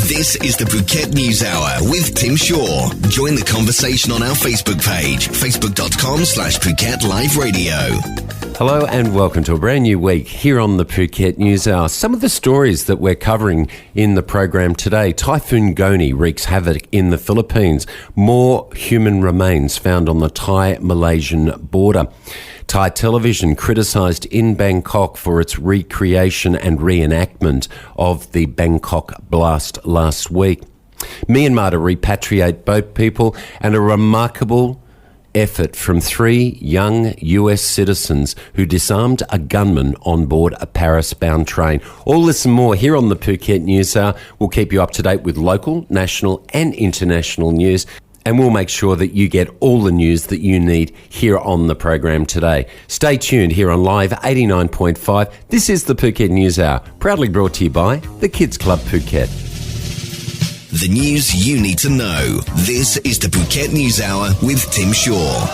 This is the Phuket News Hour with Tim Shaw. Join the conversation on our Facebook page, facebook.com/Phuket Live Radio. Hello and welcome to a brand new week here on the Phuket News Hour. Some of the stories that we're covering in the program today. Typhoon Goni wreaks havoc in the Philippines. More human remains found on the Thai-Malaysian border. Thai television criticised in Bangkok for its recreation and reenactment of the Bangkok blast last week. Myanmar to repatriate boat people, and a remarkable effort from 3 young US citizens who disarmed a gunman on board a Paris-bound train. All this and more here on the Phuket News Hour. We'll keep you up to date with local, national and international news, and we'll make sure that you get all the news that you need here on the program today. Stay tuned here on Live 89.5. This is the Phuket News Hour, proudly brought to you by the Kids Club Phuket. The news you need to know. This is the Phuket News Hour with Tim Shaw.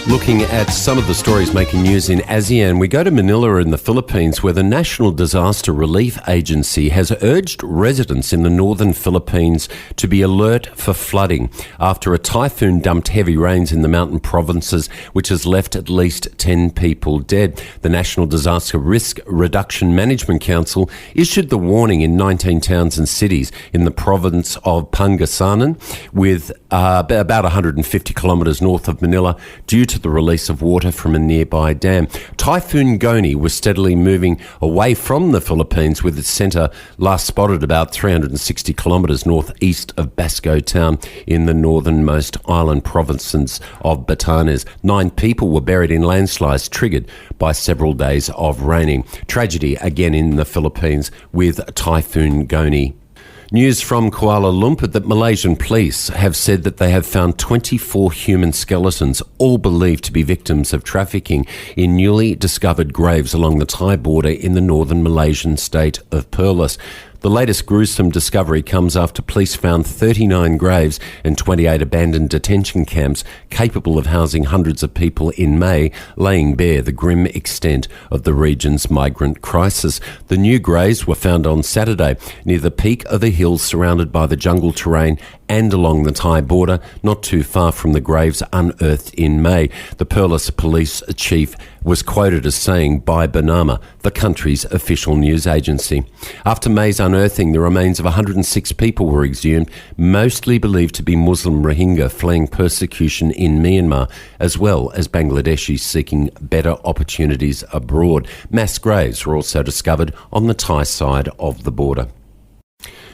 Looking at some of the stories making news in ASEAN, we go to Manila in the Philippines, where the National Disaster Relief Agency has urged residents in the northern Philippines to be alert for flooding after a typhoon dumped heavy rains in the mountain provinces, which has left at least 10 people dead. The National Disaster Risk Reduction Management Council issued the warning in 19 towns and cities in the province of Pangasinan, with about 150 kilometres north of Manila, due to the release of water from a nearby dam. Typhoon Goni was steadily moving away from the Philippines, with its centre last spotted about 360 kilometres northeast of Basco town in the northernmost island provinces of Batanes. 9 people were buried in landslides triggered by several days of raining. Tragedy again in the Philippines with Typhoon Goni. News from Kuala Lumpur that Malaysian police have said that they have found 24 human skeletons, all believed to be victims of trafficking, in newly discovered graves along the Thai border in the northern Malaysian state of Perlis. The latest gruesome discovery comes after police found 39 graves and 28 abandoned detention camps capable of housing hundreds of people in May, laying bare the grim extent of the region's migrant crisis. The new graves were found on Saturday near the peak of a hill surrounded by the jungle terrain and along the Thai border, not too far from the graves unearthed in May. The Perlis police chief was quoted as saying by Bernama, the country's official news agency. After May's unearthing, the remains of 106 people were exhumed, mostly believed to be Muslim Rohingya fleeing persecution in Myanmar, as well as Bangladeshis seeking better opportunities abroad. Mass graves were also discovered on the Thai side of the border.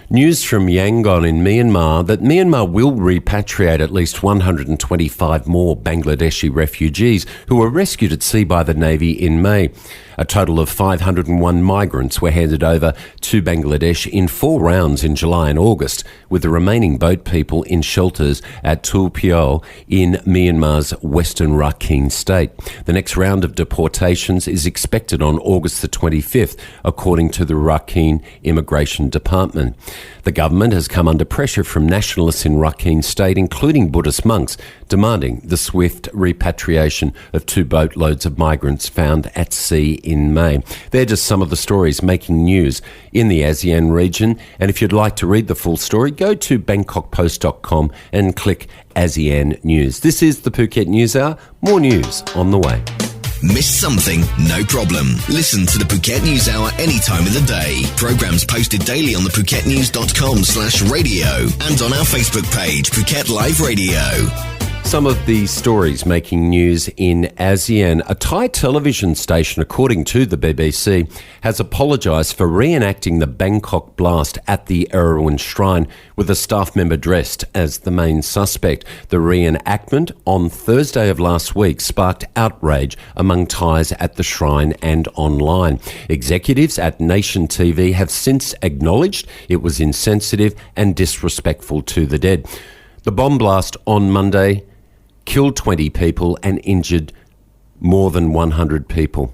News from Yangon in Myanmar that Myanmar will repatriate at least 125 more Bangladeshi refugees who were rescued at sea by the Navy in May. A total of 501 migrants were handed over to Bangladesh in 4 rounds in July and August, with the remaining boat people in shelters at Tulpio in Myanmar's western Rakhine state. The next round of deportations is expected on August the 25th, according to the Rakhine Immigration Department. The government has come under pressure from nationalists in Rakhine state, including Buddhist monks, demanding the swift repatriation of 2 boatloads of migrants found at sea in May. They're just some of the stories making news in the ASEAN region. And if you'd like to read the full story, go to bangkokpost.com and click ASEAN News. This is the Phuket News Hour. More news on the way. Missed something? No problem. Listen to the Phuket News Hour any time of the day. Programs posted daily on the phuketnews.com/radio and on our Facebook page, Phuket Live Radio. Some of the stories making news in ASEAN. A Thai television station, according to the BBC, has apologised for reenacting the Bangkok blast at the Erawan Shrine with a staff member dressed as the main suspect. The reenactment on Thursday of last week sparked outrage among Thais at the shrine and online. Executives at Nation TV have since acknowledged it was insensitive and disrespectful to the dead. The bomb blast on Monday killed 20 people and injured more than 100 people.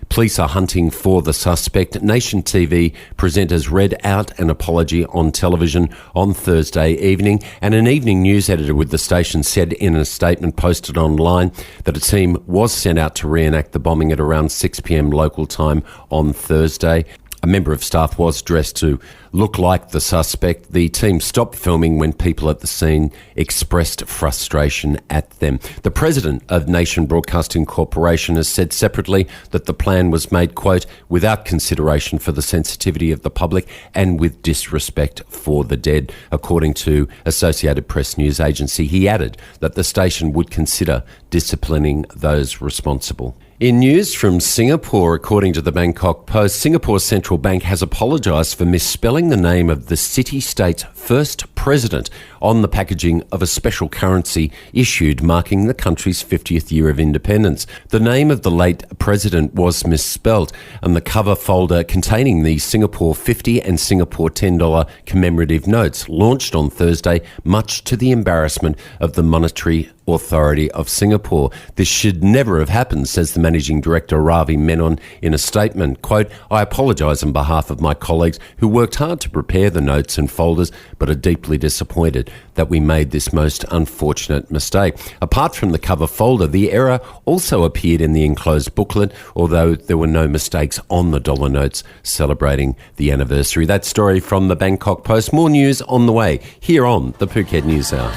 Police are hunting for the suspect. Nation TV presenters read out an apology on television on Thursday evening, and an evening news editor with the station said in a statement posted online that a team was sent out to reenact the bombing at around 6 p.m. local time on Thursday. A member of staff was dressed to look like the suspect. The team stopped filming when people at the scene expressed frustration at them. The president of Nation Broadcasting Corporation has said separately that the plan was made, quote, without consideration for the sensitivity of the public and with disrespect for the dead. According to Associated Press news agency, he added that the station would consider disciplining those responsible. In news from Singapore, according to the Bangkok Post, Singapore's central bank has apologised for misspelling the name of the city-state's first president on the packaging of a special currency issued marking the country's 50th year of independence. The name of the late president was misspelled, and the cover folder containing the Singapore 50 and Singapore $10 commemorative notes launched on Thursday, much to the embarrassment of the Monetary Authority of Singapore. This should never have happened, says the Managing Director Ravi Menon in a statement. Quote, I apologise on behalf of my colleagues who worked hard to prepare the notes and folders, but are deeply disappointed that we made this most unfortunate mistake. Apart from the cover folder, the error also appeared in the enclosed booklet, although there were no mistakes on the dollar notes celebrating the anniversary. That story from the Bangkok Post. More news on the way here on the Phuket News Hour.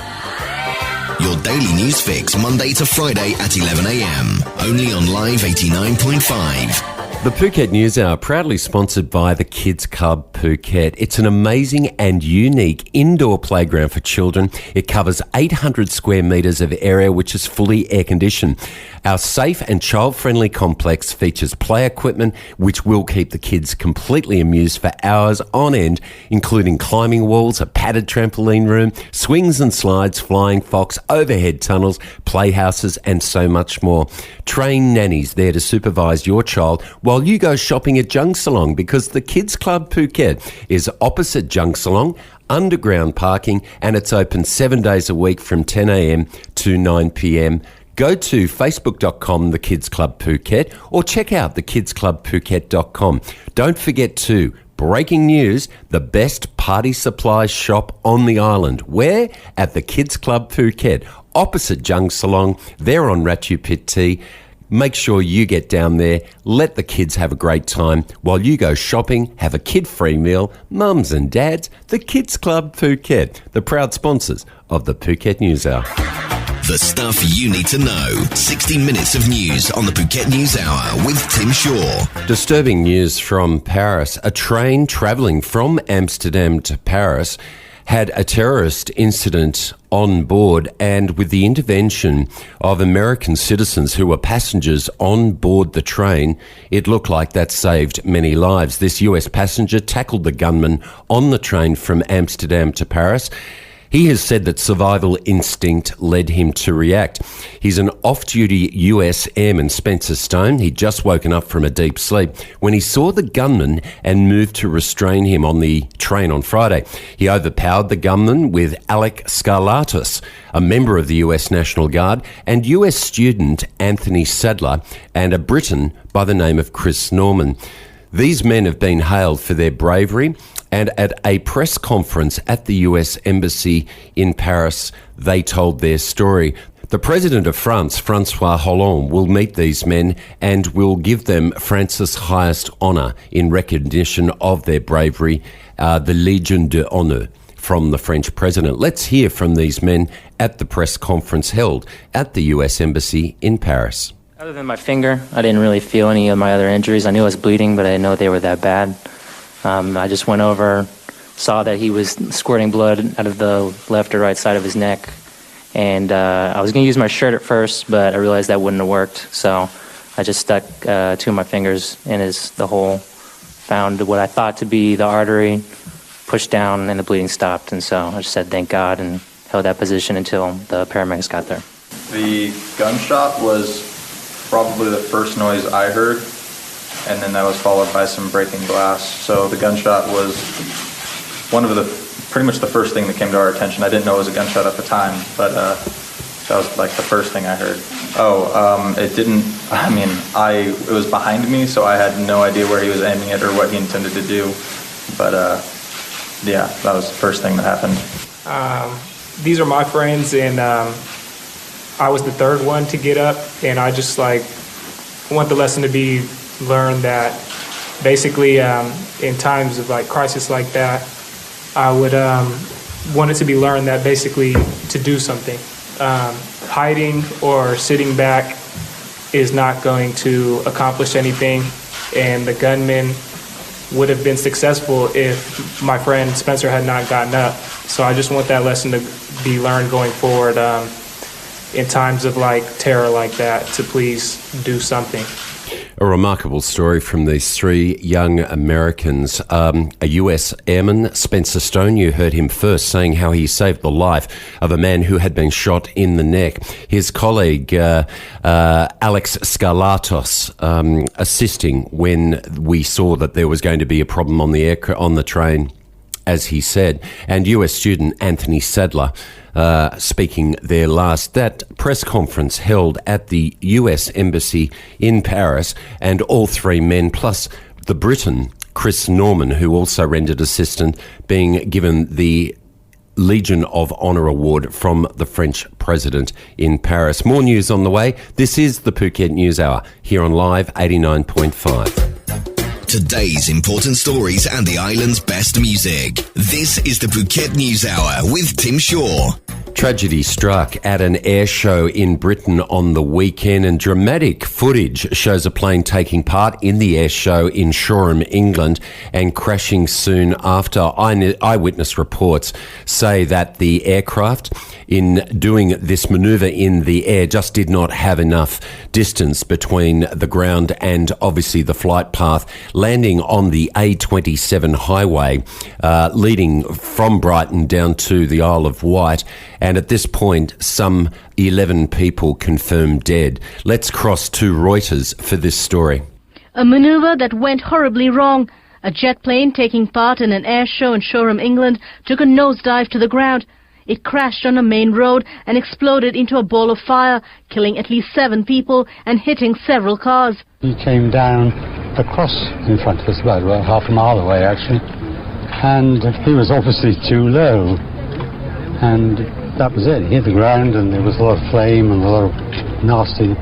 Your daily news fix, Monday to Friday at 11 a.m. Only on Live 89.5. The Phuket News Hour, proudly sponsored by the Kids Club Phuket. It's an amazing and unique indoor playground for children. It covers 800 square metres of area, which is fully air-conditioned. Our safe and child-friendly complex features play equipment, which will keep the kids completely amused for hours on end, including climbing walls, a padded trampoline room, swings and slides, flying fox, overhead tunnels, playhouses, and so much more. Trained nannies there to supervise your child while you go shopping at Jung Salong, because the Kids Club Phuket is opposite Jung Salong, underground parking, and it's open 7 days a week from 10 a.m. to 9 p.m. Go to facebook.com, The Kids Club Phuket, or check out thekidsclubphuket.com. Don't forget to, breaking news, the best party supplies shop on the island. Where? At the Kids Club Phuket, opposite Jung Salong, there on Ratu Pit T. Make sure you get down there, let the kids have a great time while you go shopping, have a kid-free meal. Mums and dads, the Kids Club Phuket, the proud sponsors of the Phuket News Hour. The stuff you need to know. 60 minutes of news on the Phuket News Hour with Tim Shaw. Disturbing news from Paris. A train travelling from Amsterdam to Paris had a terrorist incident on board, and with the intervention of American citizens who were passengers on board the train, it looked like that saved many lives. This US passenger tackled the gunman on the train from Amsterdam to Paris. He has said that survival instinct led him to react. He's an off-duty US airman, Spencer Stone. He'd just woken up from a deep sleep when he saw the gunman and moved to restrain him on the train on Friday. He overpowered the gunman with Alec Scarlatus, a member of the US National Guard, and US student Anthony Sadler, and a Briton by the name of Chris Norman. These men have been hailed for their bravery, and at a press conference at the US Embassy in Paris, they told their story. The President of France, Francois Hollande, will meet these men and will give them France's highest honour in recognition of their bravery, the Légion d'honneur from the French President. Let's hear from these men at the press conference held at the US Embassy in Paris. Other than my finger, I didn't really feel any of my other injuries. I knew I was bleeding, but I didn't know they were that bad. I just went over, saw that he was squirting blood out of the left or right side of his neck, and I was going to use my shirt at first, but I realized that wouldn't have worked, so I just stuck two of my fingers in the hole, found what I thought to be the artery, pushed down, and the bleeding stopped, and so I just said thank God and held that position until the paramedics got there. The gunshot was probably the first noise I heard, and then that was followed by some breaking glass. So the gunshot was pretty much the first thing that came to our attention. I didn't know it was a gunshot at the time, but that was like the first thing I heard. It was behind me, so I had no idea where he was aiming it or what he intended to do. But yeah, that was the first thing that happened. These are my friends, and I was the third one to get up, and I just want the lesson to be learned that basically, in times of like crisis like that, I would want it to be learned that basically to do something. Hiding or sitting back is not going to accomplish anything, and the gunman would have been successful if my friend Spencer had not gotten up. So I just want that lesson to be learned going forward in times of like terror like that, to please do something. A remarkable story from these three young Americans. A US airman, Spencer Stone, you heard him first saying how he saved the life of a man who had been shot in the neck. His colleague, Alex Scarlatos, assisting when we saw that there was going to be a problem on the train, as he said. And US student Anthony Sadler, speaking there last. That press conference held at the US Embassy in Paris, and all three men, plus the Briton, Chris Norman, who also rendered assistance, being given the Legion of Honour Award from the French President in Paris. More news on the way. This is the Phuket News Hour, here on Live 89.5. Today's important stories and the island's best music. This is the Phuket News Hour with Tim Shaw. Tragedy struck at an air show in Britain on the weekend, and dramatic footage shows a plane taking part in the air show in Shoreham, England, and crashing soon after. Eyewitness reports say that the aircraft, in doing this manoeuvre in the air, just did not have enough distance between the ground and obviously the flight path, landing on the A27 highway leading from Brighton down to the Isle of Wight. And at this point, some 11 people confirmed dead. Let's cross to Reuters for this story. A manoeuvre that went horribly wrong. A jet plane taking part in an air show in Shoreham, England, took a nosedive to the ground. It crashed on a main road and exploded into a ball of fire, killing at least 7 people and hitting several cars. He came down across in front of us, about half a mile away actually, and he was obviously too low, and that was it. He hit the ground and there was a lot of flame and a lot of nasty.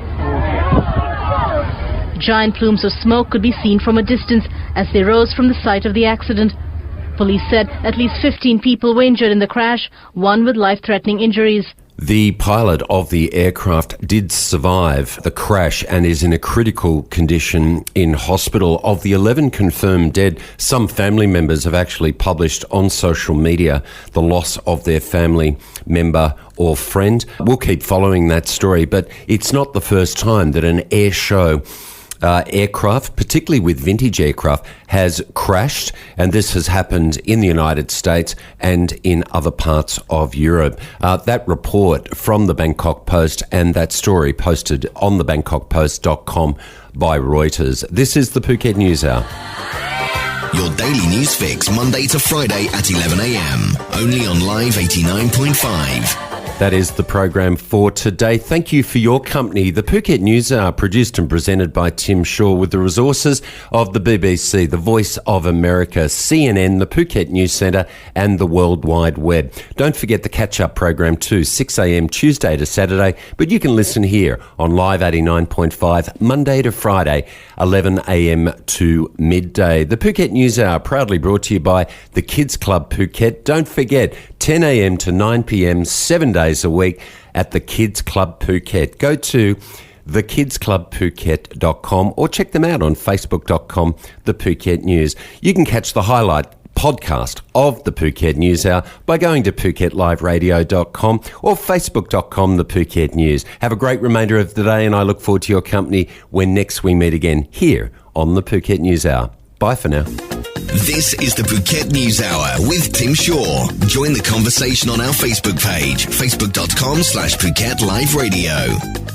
Giant plumes of smoke could be seen from a distance as they rose from the site of the accident. Police said at least 15 people were injured in the crash, one with life-threatening injuries. The pilot of the aircraft did survive the crash and is in a critical condition in hospital. Of the 11 confirmed dead, some family members have actually published on social media the loss of their family member or friend. We'll keep following that story, but it's not the first time that an air show aircraft, particularly with vintage aircraft, has crashed, and this has happened in the United States and in other parts of Europe. That report from the Bangkok Post and that story posted on the BangkokPost.com by Reuters. This is the Phuket News Hour. Your daily news fix, Monday to Friday at 11 a.m. Only on Live 89.5. That is the program for today. Thank you for your company. The Phuket News Hour, produced and presented by Tim Shaw, with the resources of the BBC, the Voice of America, CNN, the Phuket News Centre and the World Wide Web. Don't forget the catch-up program too, 6 a.m. Tuesday to Saturday, but you can listen here on Live 89.5, Monday to Friday, 11 a.m. to midday. The Phuket News Hour, proudly brought to you by the Kids Club Phuket. Don't forget, 10 a.m. to 9 p.m, 7 days a week at the Kids Club Phuket. Go to thekidsclubphuket.com or check them out on facebook.com, the Phuket News. You can catch the highlight podcast of the Phuket News Hour by going to PhuketLiveRadio.com or Facebook.com, the Phuket News. Have a great remainder of the day, and I look forward to your company when next we meet again here on the Phuket News Hour. Bye for now. This is the Phuket News Hour with Tim Shaw. Join the conversation on our Facebook page, facebook.com/Phuket Live Radio.